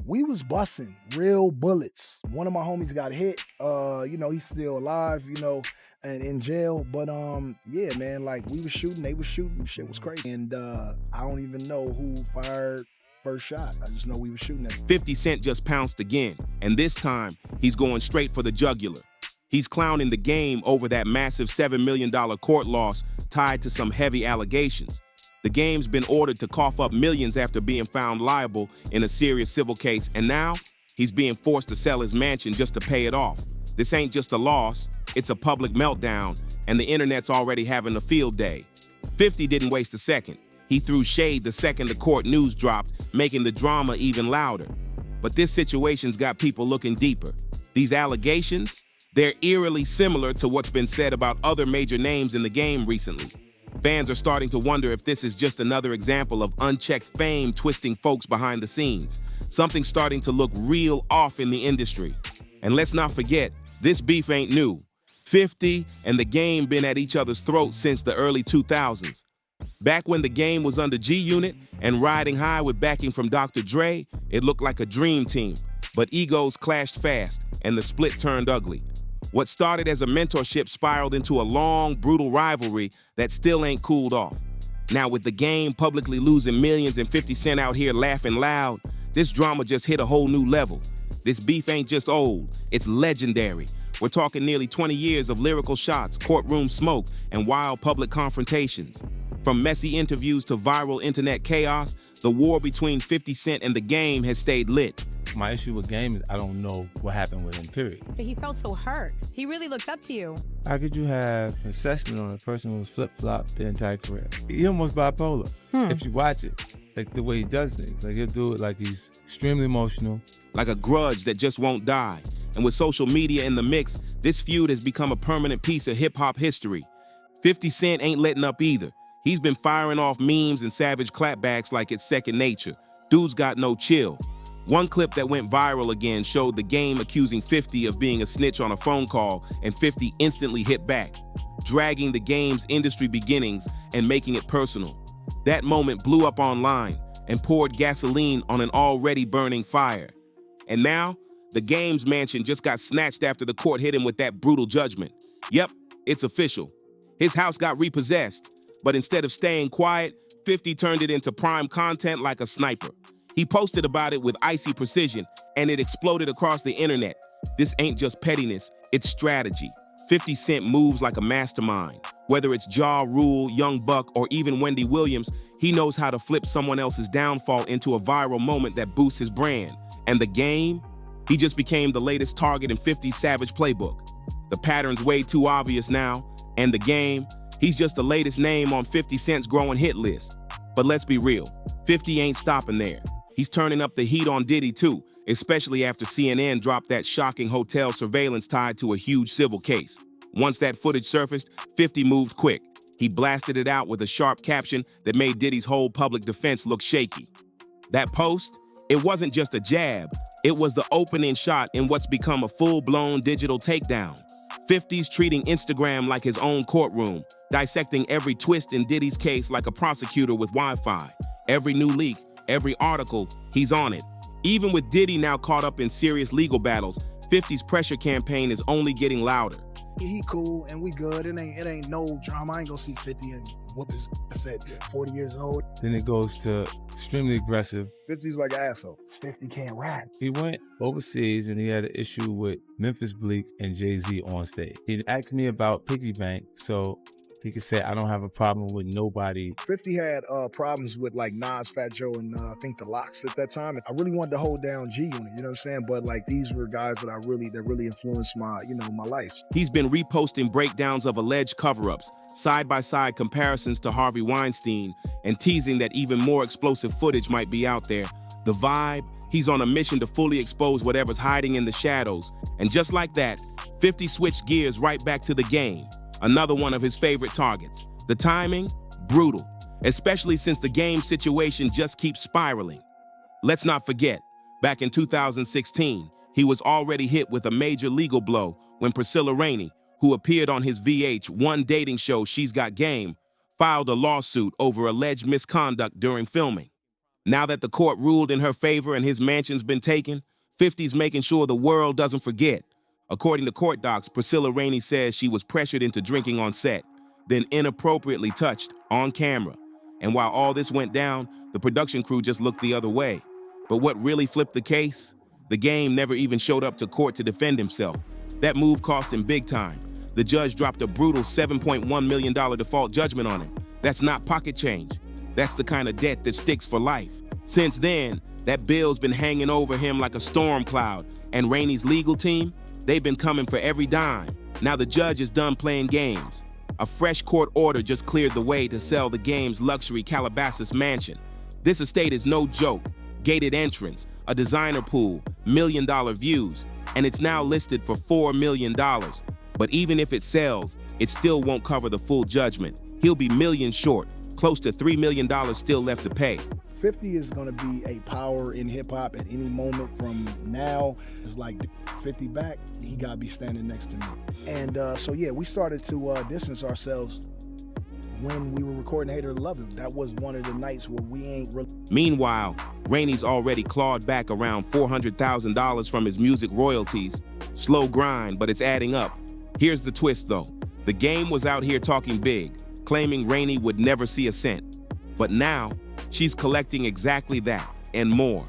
We was busting real bullets. One of my homies got hit. He's still alive, and in jail. But yeah, man, like we was shooting, they was shooting, shit was crazy. And I don't even know who fired first shot. I just know we was shooting at 50 Cent just pounced again, and this time he's going straight for the jugular. He's clowning the game over that massive $7 million court loss tied to some heavy allegations. The game's been ordered to cough up millions after being found liable in a serious civil case, and now he's being forced to sell his mansion just to pay it off. This ain't just a loss, it's a public meltdown, and the internet's already having a field day. 50 didn't waste a second. He threw shade the second the court news dropped, making the drama even louder. But this situation's got people looking deeper. These allegations, they're eerily similar to what's been said about other major names in the game recently. Fans are starting to wonder if this is just another example of unchecked fame twisting folks behind the scenes. Something starting to look real off in the industry. And let's not forget, this beef ain't new. 50 and the game been at each other's throats since the early 2000s. Back when the game was under G-Unit and riding high with backing from Dr. Dre, it looked like a dream team. But egos clashed fast and the split turned ugly. What started as a mentorship spiraled into a long, brutal rivalry that still ain't cooled off. Now with the game publicly losing millions and 50 Cent out here laughing loud, this drama just hit a whole new level. This beef ain't just old, it's legendary. We're talking nearly 20 years of lyrical shots, courtroom smoke, and wild public confrontations. From messy interviews to viral internet chaos, the war between 50 Cent and the game has stayed lit. My issue with Game is I don't know what happened with him, period. But he felt so hurt. He really looked up to you. How could you have an assessment on a person who's flip-flopped their entire career? He almost bipolar. If you watch it, like the way he does things. Like he'll do it like he's extremely emotional. Like a grudge that just won't die. And with social media in the mix, this feud has become a permanent piece of hip-hop history. 50 Cent ain't letting up either. He's been firing off memes and savage clapbacks like it's second nature. Dude's got no chill. One clip that went viral again showed the game accusing 50 of being a snitch on a phone call, and 50 instantly hit back, dragging the game's industry beginnings and making it personal. That moment blew up online and poured gasoline on an already burning fire. And now, the game's mansion just got snatched after the court hit him with that brutal judgment. Yep, it's official. His house got repossessed, but instead of staying quiet, 50 turned it into prime content like a sniper. He posted about it with icy precision, and it exploded across the internet. This ain't just pettiness, it's strategy. 50 Cent moves like a mastermind. Whether it's Ja Rule, Young Buck, or even Wendy Williams, he knows how to flip someone else's downfall into a viral moment that boosts his brand. And the game? He just became the latest target in 50's savage playbook. The pattern's way too obvious now, and the game? He's just the latest name on 50 Cent's growing hit list. But let's be real, 50 ain't stopping there. He's turning up the heat on Diddy too, especially after CNN dropped that shocking hotel surveillance tied to a huge civil case. Once that footage surfaced, 50 moved quick. He blasted it out with a sharp caption that made Diddy's whole public defense look shaky. That post, it wasn't just a jab, it was the opening shot in what's become a full-blown digital takedown. 50's treating Instagram like his own courtroom, dissecting every twist in Diddy's case like a prosecutor with Wi-Fi. Every new leak, every article, he's on it. Even with Diddy now caught up in serious legal battles, 50's pressure campaign is only getting louder. He cool and we good. It ain't no drama. I ain't gonna see 50 and whoop his ass at 40 years old. Then it goes to extremely aggressive. 50's like an asshole. 50 can't rap. He went overseas and he had an issue with Memphis Bleak and Jay-Z on stage. He asked me about Piggy Bank, so he could say, I don't have a problem with nobody. 50 had problems with like Nas, Fat Joe, and I think the Locks at that time. I really wanted to hold down G-Unit, you know what I'm saying? But like these were guys that really influenced my life. He's been reposting breakdowns of alleged cover-ups, side-by-side comparisons to Harvey Weinstein, and teasing that even more explosive footage might be out there. The vibe, he's on a mission to fully expose whatever's hiding in the shadows. And just like that, 50 switched gears right back to the game. Another one of his favorite targets. The timing? Brutal, especially since the game situation just keeps spiraling. Let's not forget, back in 2016, he was already hit with a major legal blow when Priscilla Rainey, who appeared on his VH1 dating show She's Got Game, filed a lawsuit over alleged misconduct during filming. Now that the court ruled in her favor and his mansion's been taken, 50's making sure the world doesn't forget. According to court docs, Priscilla Rainey says she was pressured into drinking on set, then inappropriately touched on camera. And while all this went down, the production crew just looked the other way. But what really flipped the case? The Game never even showed up to court to defend himself. That move cost him big time. The judge dropped a brutal $7.1 million default judgment on him. That's not pocket change. That's the kind of debt that sticks for life. Since then, that bill's been hanging over him like a storm cloud, and Rainey's legal team, they've been coming for every dime. Now the judge is done playing games. A fresh court order just cleared the way to sell the Game's luxury Calabasas mansion. This estate is no joke. Gated entrance, a designer pool, million-dollar views, and it's now listed for $4 million. But even if it sells, it still won't cover the full judgment. He'll be millions short, close to $3 million still left to pay. 50 is going to be a power in hip-hop at any moment from now. It's like 50 back, he got to be standing next to me. And so, yeah, we started to distance ourselves when we were recording Hater to Love It. That was one of the nights where we ain't really... Meanwhile, Rainey's already clawed back around $400,000 from his music royalties. Slow grind, but it's adding up. Here's the twist, though. The Game was out here talking big, claiming Rainey would never see a cent. But now, she's collecting exactly that and more.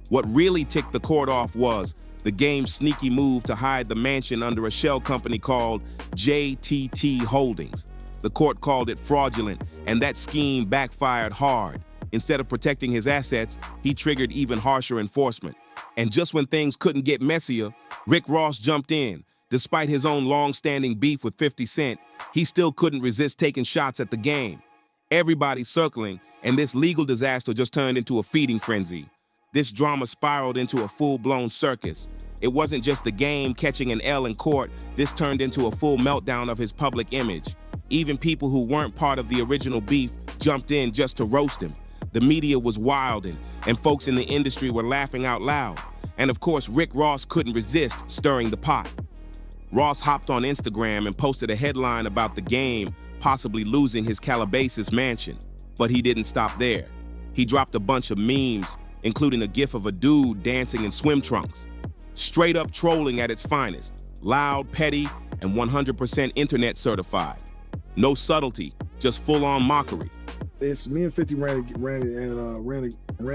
What really ticked the court off was the Game's sneaky move to hide the mansion under a shell company called JTT Holdings. The court called it fraudulent, and that scheme backfired hard. Instead of protecting his assets, he triggered even harsher enforcement. And just when things couldn't get messier, Rick Ross jumped in. Despite his own long-standing beef with 50 Cent, he still couldn't resist taking shots at the Game. Everybody's circling, and this legal disaster just turned into a feeding frenzy. This drama spiraled into a full-blown circus. It wasn't just the Game catching an L in court, this turned into a full meltdown of his public image. Even people who weren't part of the original beef jumped in just to roast him. The media was wilding, and folks in the industry were laughing out loud. And of course, Rick Ross couldn't resist stirring the pot. Ross hopped on Instagram and posted a headline about the Game possibly losing his Calabasas mansion. But he didn't stop there. He dropped a bunch of memes, including a gif of a dude dancing in swim trunks. Straight up trolling at its finest. Loud, petty, and 100% internet certified. No subtlety, just full-on mockery. It's me and 50 ran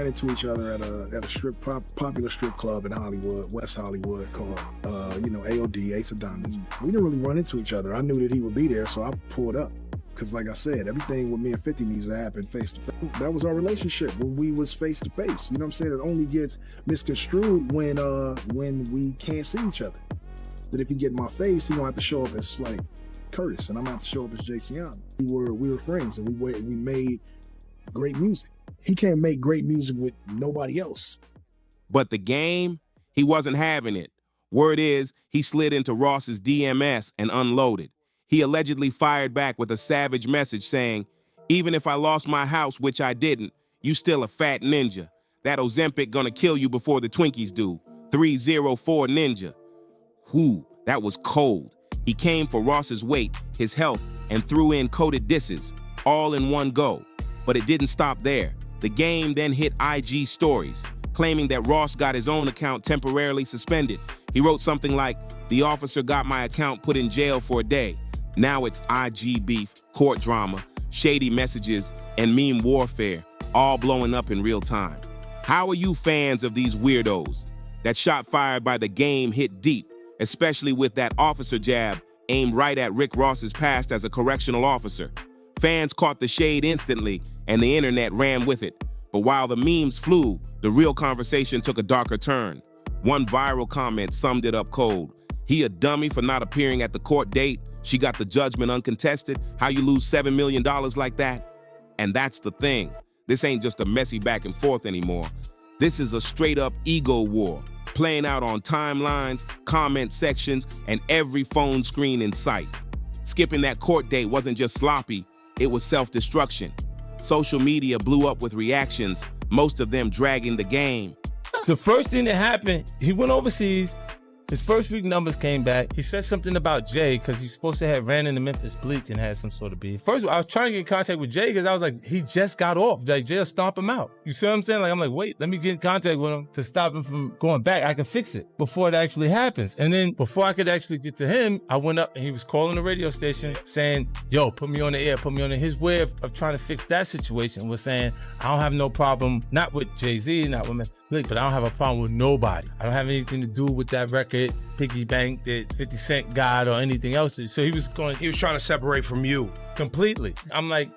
into each other at a popular strip club in Hollywood, West Hollywood, called AOD, Ace of Diamonds. We didn't really run into each other. I knew that he would be there, so I pulled up. Because like I said, everything with me and 50 needs to happen face to face. That was our relationship when we was face to face. You know what I'm saying? It only gets misconstrued when we can't see each other. That if he get in my face, he gonna have to show up as like Curtis, and I'm gonna have to show up as JCon. We were friends, and we made great music. He can't make great music with nobody else. But the Game, he wasn't having it. Word is, he slid into Ross's DMS and unloaded. He allegedly fired back with a savage message saying, "Even if I lost my house, which I didn't, you still a fat ninja. That Ozempic gonna kill you before the Twinkies do. 304 ninja." Whew, that was cold. He came for Ross's weight, his health, and threw in coded disses, all in one go. But it didn't stop there. The Game then hit IG stories, claiming that Ross got his own account temporarily suspended. He wrote something like, "The officer got my account put in jail for a day." Now it's IG beef, court drama, shady messages, and meme warfare, all blowing up in real time. How are you fans of these weirdos? That shot fired by the Game hit deep, especially with that officer jab aimed right at Rick Ross's past as a correctional officer. Fans caught the shade instantly, and the internet ran with it. But while the memes flew, the real conversation took a darker turn. One viral comment summed it up cold. He a dummy for not appearing at the court date? She got the judgment uncontested? How you lose $7 million like that? And that's the thing. This ain't just a messy back and forth anymore. This is a straight up ego war, playing out on timelines, comment sections, and every phone screen in sight. Skipping that court date wasn't just sloppy, it was self-destruction. Social media blew up with reactions, most of them dragging the Game. The first thing that happened, he went overseas, His first week numbers came back. He said something about Jay because he's supposed to have ran into Memphis Bleak and had some sort of beef. First of all, I was trying to get in contact with Jay because I was like, he just got off. Like, Jay'll stomp him out. You see what I'm saying? Like, I'm like, wait, let me get in contact with him to stop him from going back. I can fix it before it actually happens. And then before I could actually get to him, I went up and he was calling the radio station saying, yo, put me on the air, put me on the air. His way of trying to fix that situation was saying, I don't have no problem, not with Jay-Z, not with Memphis Bleak, but I don't have a problem with nobody. I don't have anything to do with that record, Piggy Bank, that 50 Cent got or anything else. So he was trying to separate from you. Completely. I'm like,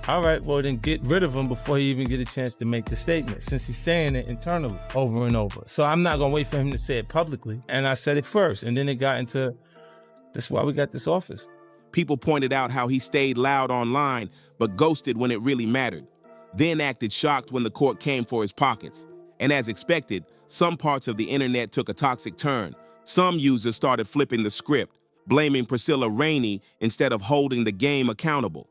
all right, well then get rid of him before he even get a chance to make the statement, since he's saying it internally over and over. So I'm not gonna wait for him to say it publicly. And I said it first, and then it got into, that's why we got this office. People pointed out how he stayed loud online, but ghosted when it really mattered. Then acted shocked when the court came for his pockets. And as expected, some parts of the internet took a toxic turn. Some users started flipping the script, blaming Priscilla Rainey instead of holding the game accountable.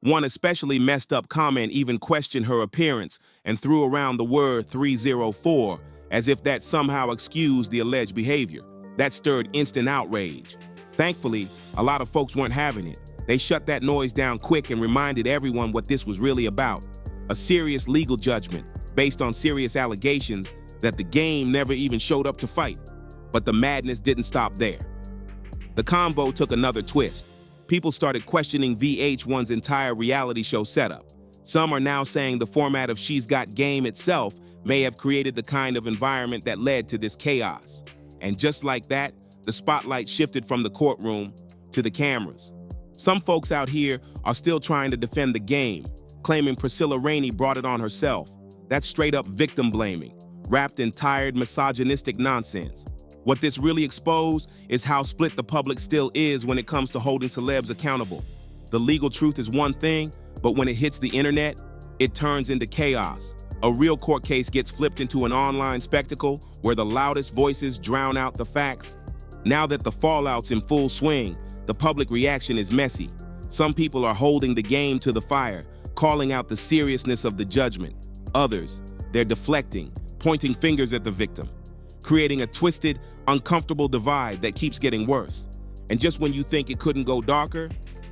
One especially messed up comment even questioned her appearance and threw around the word 304 as if that somehow excused the alleged behavior. That stirred instant outrage. Thankfully, a lot of folks weren't having it. They shut that noise down quick and reminded everyone what this was really about. A serious legal judgment based on serious allegations that the game never even showed up to fight. But the madness didn't stop there. The convo took another twist. People started questioning VH1's entire reality show setup. Some are now saying the format of She's Got Game itself may have created the kind of environment that led to this chaos. And just like that, the spotlight shifted from the courtroom to the cameras. Some folks out here are still trying to defend the game, claiming Priscilla Rainey brought it on herself. That's straight up victim blaming, wrapped in tired misogynistic nonsense. What this really exposed is how split the public still is when it comes to holding celebs accountable. The legal truth is one thing, but when it hits the internet, it turns into chaos. A real court case gets flipped into an online spectacle where the loudest voices drown out the facts. Now that the fallout's in full swing, the public reaction is messy. Some people are holding the game to the fire, calling out the seriousness of the judgment. Others, they're deflecting, pointing fingers at the victim, creating a twisted, uncomfortable divide that keeps getting worse. And just when you think it couldn't go darker,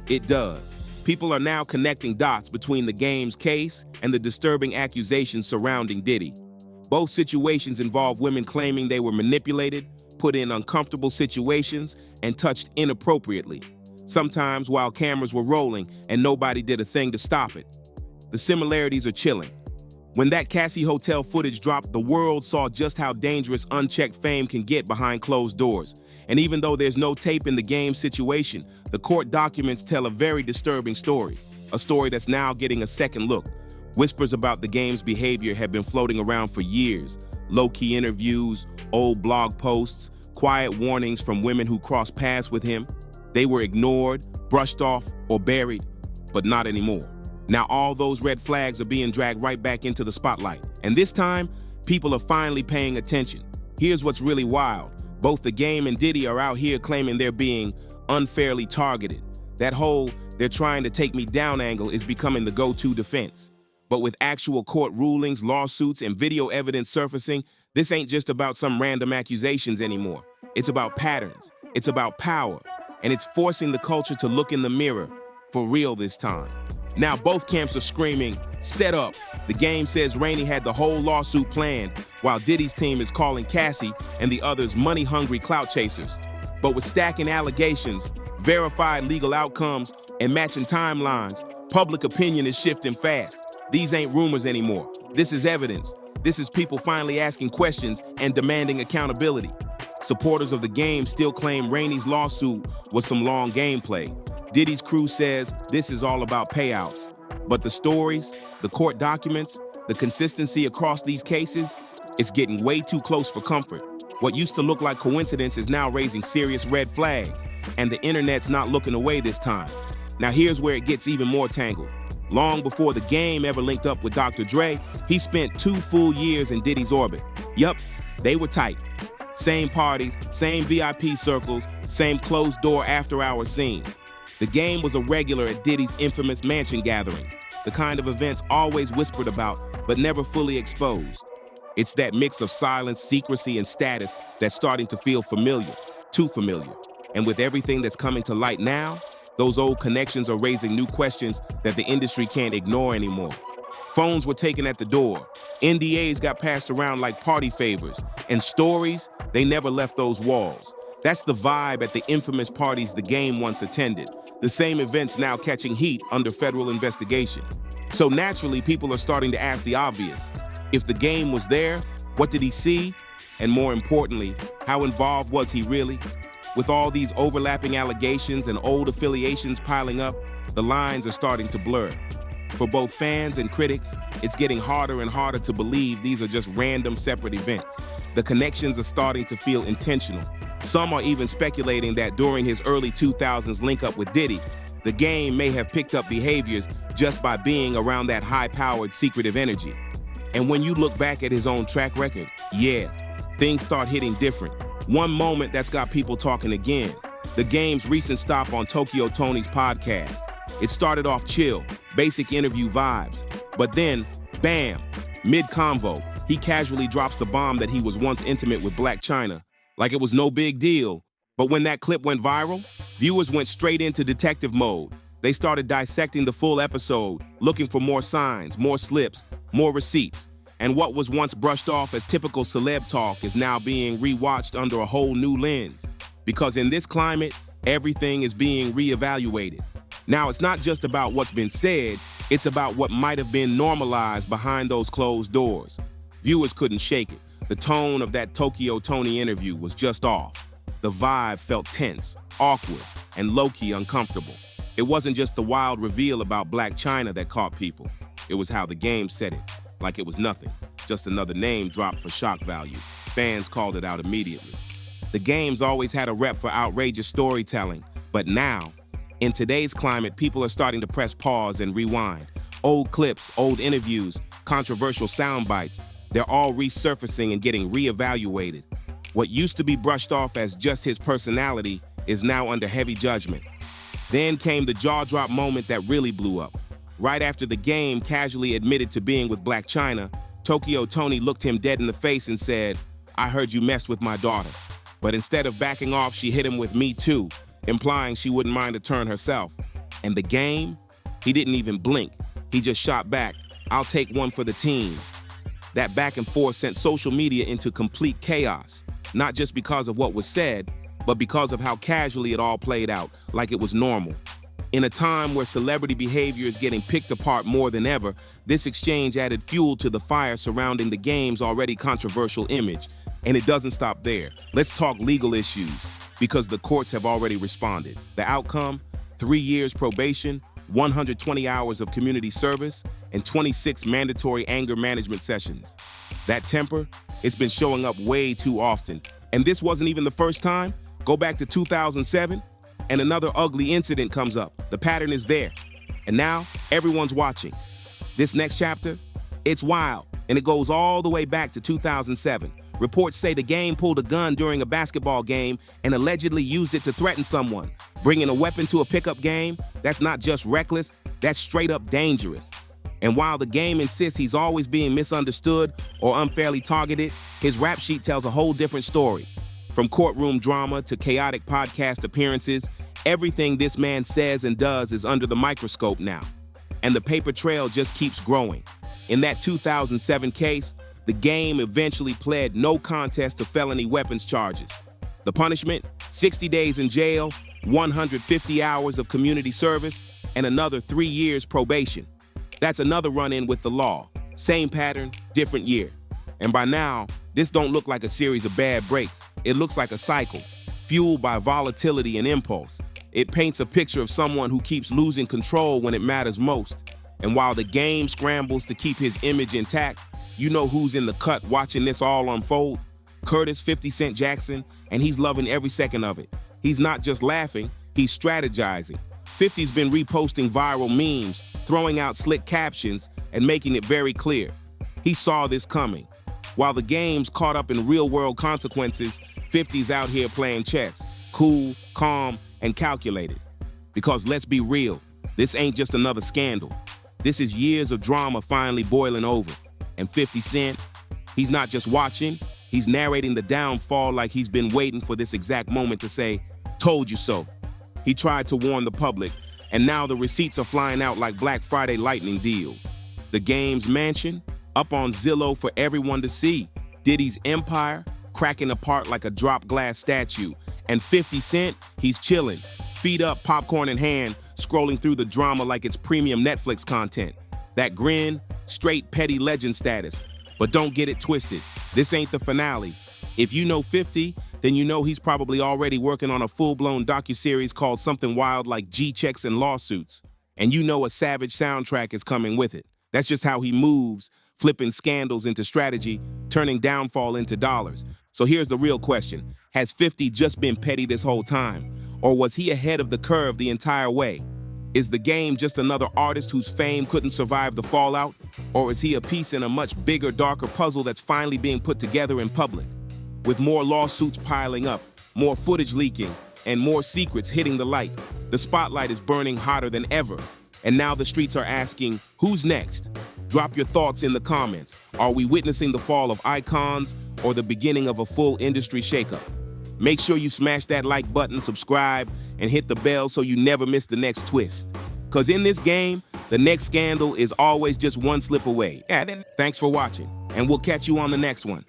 it does. People are now connecting dots between the game's case and the disturbing accusations surrounding Diddy. Both situations involve women claiming they were manipulated, put in uncomfortable situations, and touched inappropriately, sometimes while cameras were rolling and nobody did a thing to stop it. The similarities are chilling. When that Cassie Hotel footage dropped, the world saw just how dangerous unchecked fame can get behind closed doors. And even though there's no tape in the game situation, the court documents tell a very disturbing story, a story that's now getting a second look. Whispers about the game's behavior have been floating around for years. Low-key interviews, old blog posts, quiet warnings from women who crossed paths with him. They were ignored, brushed off, or buried, but not anymore. Now all those red flags are being dragged right back into the spotlight. And this time, people are finally paying attention. Here's what's really wild. Both the game and Diddy are out here claiming they're being unfairly targeted. That whole "they're trying to take me down" angle is becoming the go-to defense. But with actual court rulings, lawsuits, and video evidence surfacing, this ain't just about some random accusations anymore. It's about patterns, it's about power, and it's forcing the culture to look in the mirror, for real this time. Now both camps are screaming, "Set up." The game says Rainey had the whole lawsuit planned, while Diddy's team is calling Cassie and the others money-hungry clout chasers. But with stacking allegations, verified legal outcomes, and matching timelines, public opinion is shifting fast. These ain't rumors anymore. This is evidence. This is people finally asking questions and demanding accountability. Supporters of the game still claim Rainey's lawsuit was some long gameplay. Diddy's crew says this is all about payouts. But the stories, the court documents, the consistency across these cases, it's getting way too close for comfort. What used to look like coincidence is now raising serious red flags, and the internet's not looking away this time. Now here's where it gets even more tangled. Long before the game ever linked up with Dr. Dre, he spent 2 full years in Diddy's orbit. Yup, they were tight. Same parties, same VIP circles, same closed-door after-hours scenes. The game was a regular at Diddy's infamous mansion gatherings, the kind of events always whispered about, but never fully exposed. It's that mix of silence, secrecy, and status that's starting to feel familiar, too familiar. And with everything that's coming to light now, those old connections are raising new questions that the industry can't ignore anymore. Phones were taken at the door, NDAs got passed around like party favors, and stories, they never left those walls. That's the vibe at the infamous parties the game once attended, the same events now catching heat under federal investigation. So naturally, people are starting to ask the obvious. If the game was there, what did he see? And more importantly, how involved was he really? With all these overlapping allegations and old affiliations piling up, the lines are starting to blur. For both fans and critics, it's getting harder and harder to believe these are just random separate events. The connections are starting to feel intentional. Some are even speculating that during his early 2000s link-up with Diddy, the game may have picked up behaviors just by being around that high-powered, secretive energy. And when you look back at his own track record, yeah, things start hitting different. One moment that's got people talking again, the game's recent stop on Tokyo Tony's podcast. It started off chill, basic interview vibes, but then, bam, mid-convo, he casually drops the bomb that he was once intimate with Blac Chyna, like it was no big deal. But when that clip went viral, viewers went straight into detective mode. They started dissecting the full episode, looking for more signs, more slips, more receipts. And what was once brushed off as typical celeb talk is now being rewatched under a whole new lens. Because in this climate, everything is being reevaluated. Now, it's not just about what's been said, it's about what might have been normalized behind those closed doors. Viewers couldn't shake it. The tone of that Tokyo Tony interview was just off. The vibe felt tense, awkward, and low-key uncomfortable. It wasn't just the wild reveal about Blac Chyna that caught people. It was how the game said it, like it was nothing, just another name dropped for shock value. Fans called it out immediately. The game's always had a rep for outrageous storytelling, but now, in today's climate, people are starting to press pause and rewind. Old clips, old interviews, controversial sound bites, they're all resurfacing and getting reevaluated. What used to be brushed off as just his personality is now under heavy judgment. Then came the jaw-drop moment that really blew up. Right after the game casually admitted to being with Blac Chyna, Tokyo Tony looked him dead in the face and said, "I heard you messed with my daughter." But instead of backing off, she hit him with "me too," implying she wouldn't mind a turn herself. And the game? He didn't even blink. He just shot back, "I'll take one for the team." That back and forth sent social media into complete chaos, not just because of what was said, but because of how casually it all played out, like it was normal. In a time where celebrity behavior is getting picked apart more than ever, this exchange added fuel to the fire surrounding the game's already controversial image. And it doesn't stop there. Let's talk legal issues, because the courts have already responded. The outcome? 3 years probation, 120 hours of community service, and 26 mandatory anger management sessions. That temper, it's been showing up way too often. And this wasn't even the first time. Go back to 2007, and another ugly incident comes up. The pattern is there. And now, everyone's watching. This next chapter, it's wild, and it goes all the way back to 2007. Reports say the game pulled a gun during a basketball game and allegedly used it to threaten someone. Bringing a weapon to a pickup game, that's not just reckless, that's straight up dangerous. And while the game insists he's always being misunderstood or unfairly targeted, his rap sheet tells a whole different story. From courtroom drama to chaotic podcast appearances, everything this man says and does is under the microscope now. And the paper trail just keeps growing. In that 2007 case, the game eventually pled no contest to felony weapons charges. The punishment? 60 days in jail, 150 hours of community service, and another 3 years probation. That's another run-in with the law. Same pattern, different year. And by now, this don't look like a series of bad breaks. It looks like a cycle, fueled by volatility and impulse. It paints a picture of someone who keeps losing control when it matters most. And while the game scrambles to keep his image intact, you know who's in the cut watching this all unfold? Curtis 50 Cent Jackson, and he's loving every second of it. He's not just laughing, he's strategizing. 50's been reposting viral memes, throwing out slick captions, and making it very clear. He saw this coming. While the game's caught up in real-world consequences, 50's out here playing chess, cool, calm, and calculated. Because let's be real, this ain't just another scandal. This is years of drama finally boiling over. And 50 Cent, He's not just watching, he's narrating the downfall like he's been waiting for this exact moment to say, "Told you so." He tried to warn the public, and now the receipts are flying out like Black Friday lightning deals. The Game's mansion, up on Zillow for everyone to see. Diddy's empire, cracking apart like a drop glass statue. And 50 Cent, he's chilling, feet up, popcorn in hand, scrolling through the drama like it's premium Netflix content. That grin, straight petty legend status. But don't get it twisted, this ain't the finale. If you know 50, then you know he's probably already working on a full-blown docuseries called something wild like G-Checks and Lawsuits. And you know a savage soundtrack is coming with it. That's just how he moves, flipping scandals into strategy, turning downfall into dollars. So here's the real question. Has 50 just been petty this whole time? Or was he ahead of the curve the entire way? Is the Game just another artist whose fame couldn't survive the fallout? Or is he a piece in a much bigger, darker puzzle that's finally being put together in public? With more lawsuits piling up, more footage leaking, and more secrets hitting the light, the spotlight is burning hotter than ever. And now the streets are asking, who's next? Drop your thoughts in the comments. Are we witnessing the fall of icons or the beginning of a full industry shakeup? Make sure you smash that like button, subscribe, and hit the bell so you never miss the next twist. Because in this game, the next scandal is always just one slip away. Thanks for watching, and we'll catch you on the next one.